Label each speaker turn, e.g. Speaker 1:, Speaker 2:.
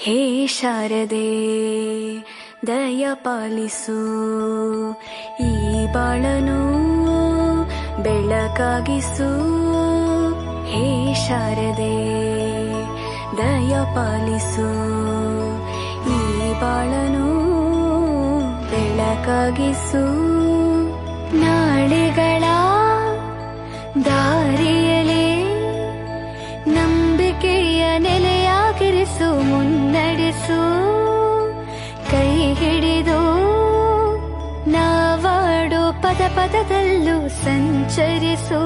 Speaker 1: ಹೇ ಶಾರದೆ ದಯ ಪಾಲಿಸು, ಈ ಬಾಳನು ಬೆಳಕಾಗಿಸು. ಹೇ ಶಾರದೆ ದಯ ಪಾಲಿಸು, ಈ ಬಾಳನು ಬೆಳಕಾಗಿಸು. ನಾಳೆಗಳ ದಾರಿಯಲೇ ನಂಬಿಕೆಯ ನೆಲೆಯಾಗಿರಿಸು, ಮುನ್ನಡೆಸು. ಕೈ ಹಿಡಿದು ನಾವಾಡೋ ಪದ ಪದದಲ್ಲೂ ಸಂಚರಿಸು.